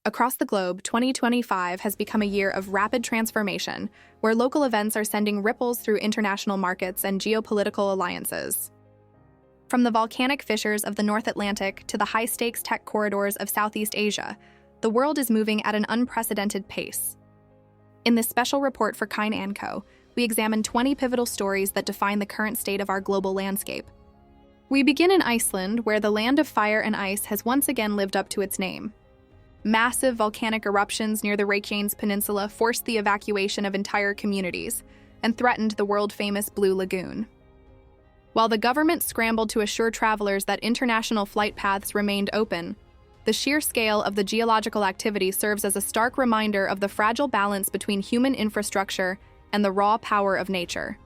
Across the globe, 2025 has become a year of rapid transformation, where local events are sending ripples through international markets and geopolitical alliances. From the volcanic fissures of the North Atlantic to the high-stakes tech corridors of Southeast Asia, the world is moving at an unprecedented pace. In this special report for KyneAndCo, we examine 20 pivotal stories that define the current state of our global landscape. We begin in Iceland, where the land of fire and ice has once again lived up to its name. Massive volcanic eruptions near the Reykjanes Peninsula forced the evacuation of entire communities and threatened the world-famous Blue Lagoon. While the government scrambled to assure travelers that international flight paths remained open, the sheer scale of the geological activity serves as a stark reminder of the fragile balance between human infrastructure and the raw power of nature.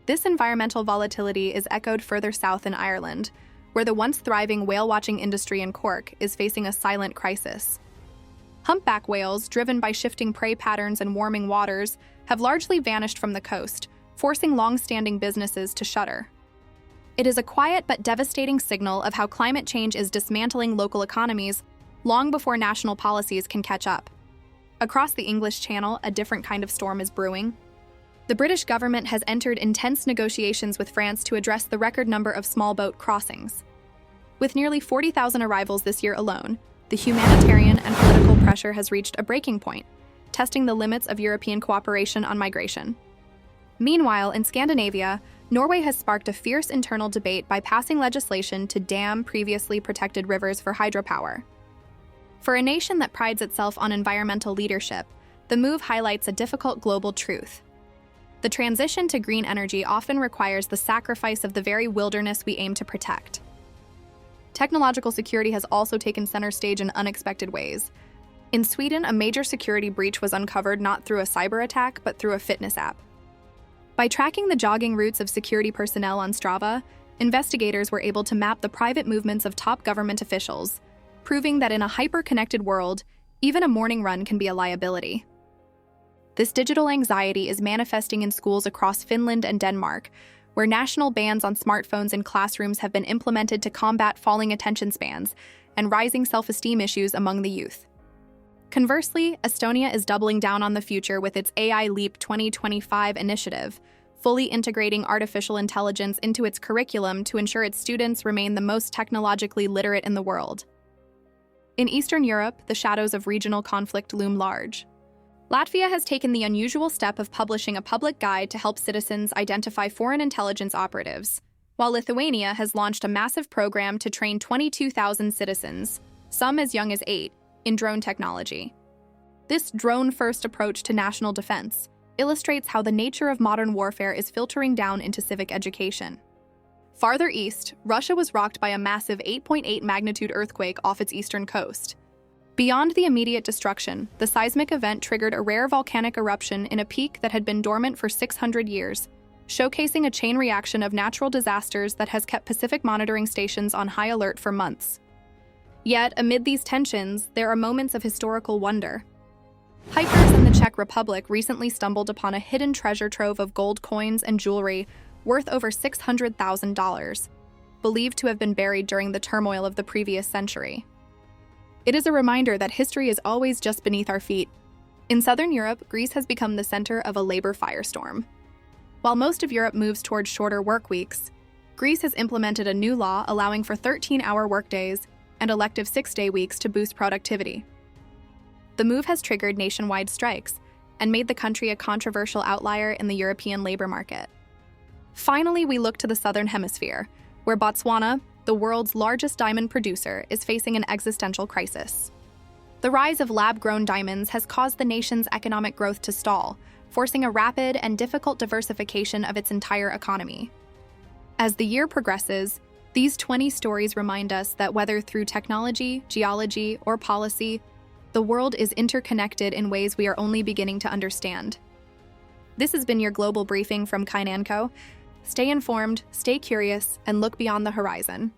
This environmental volatility is echoed further south in Ireland, where the once thriving whale-watching industry in Cork is facing a silent crisis. Humpback whales, driven by shifting prey patterns and warming waters, have largely vanished from the coast, forcing long-standing businesses to shutter. It is a quiet but devastating signal of how climate change is dismantling local economies long before national policies can catch up. Across the English Channel, a different kind of storm is brewing. The British government has entered intense negotiations with France to address the record number of small boat crossings. With nearly 40,000 arrivals this year alone, the humanitarian and political pressure has reached a breaking point, testing the limits of European cooperation on migration. Meanwhile, in Scandinavia, Norway has sparked a fierce internal debate by passing legislation to dam previously protected rivers for hydropower. For a nation that prides itself on environmental leadership, the move highlights a difficult global truth. The transition to green energy often requires the sacrifice of the very wilderness we aim to protect. Technological security has also taken center stage in unexpected ways. In Sweden, a major security breach was uncovered not through a cyber attack, but through a fitness app. By tracking the jogging routes of security personnel on Strava, investigators were able to map the private movements of top government officials, proving that in a hyper-connected world, even a morning run can be a liability. This digital anxiety is manifesting in schools across Finland and Denmark, where national bans on smartphones in classrooms have been implemented to combat falling attention spans and rising self-esteem issues among the youth. Conversely, Estonia is doubling down on the future with its AI Leap 2025 initiative, fully integrating artificial intelligence into its curriculum to ensure its students remain the most technologically literate in the world. In Eastern Europe, the shadows of regional conflict loom large. Latvia has taken the unusual step of publishing a public guide to help citizens identify foreign intelligence operatives, while Lithuania has launched a massive program to train 22,000 citizens, some as young as 8, in drone technology. This drone-first approach to national defense illustrates how the nature of modern warfare is filtering down into civic education. Farther east, Russia was rocked by a massive 8.8 magnitude earthquake off its eastern coast. Beyond the immediate destruction, the seismic event triggered a rare volcanic eruption in a peak that had been dormant for 600 years, showcasing a chain reaction of natural disasters that has kept Pacific monitoring stations on high alert for months. Yet, amid these tensions, there are moments of historical wonder. Hikers in the Czech Republic recently stumbled upon a hidden treasure trove of gold coins and jewelry worth over $600,000, believed to have been buried during the turmoil of the previous century. It is a reminder that history is always just beneath our feet. In southern Europe, Greece has become the center of a labor firestorm. While most of Europe moves towards shorter work weeks, Greece has implemented a new law allowing for 13-hour workdays and elective 6-day weeks to boost productivity. The move has triggered nationwide strikes and made the country a controversial outlier in the European labor market. Finally, we look to the southern hemisphere, where Botswana, the world's largest diamond producer, is facing an existential crisis. The rise of lab-grown diamonds has caused the nation's economic growth to stall, forcing a rapid and difficult diversification of its entire economy. As the year progresses, these 20 stories remind us that whether through technology, geology, or policy, the world is interconnected in ways we are only beginning to understand. This has been your global briefing from KyneAndCo. Stay informed, stay curious, and look beyond the horizon.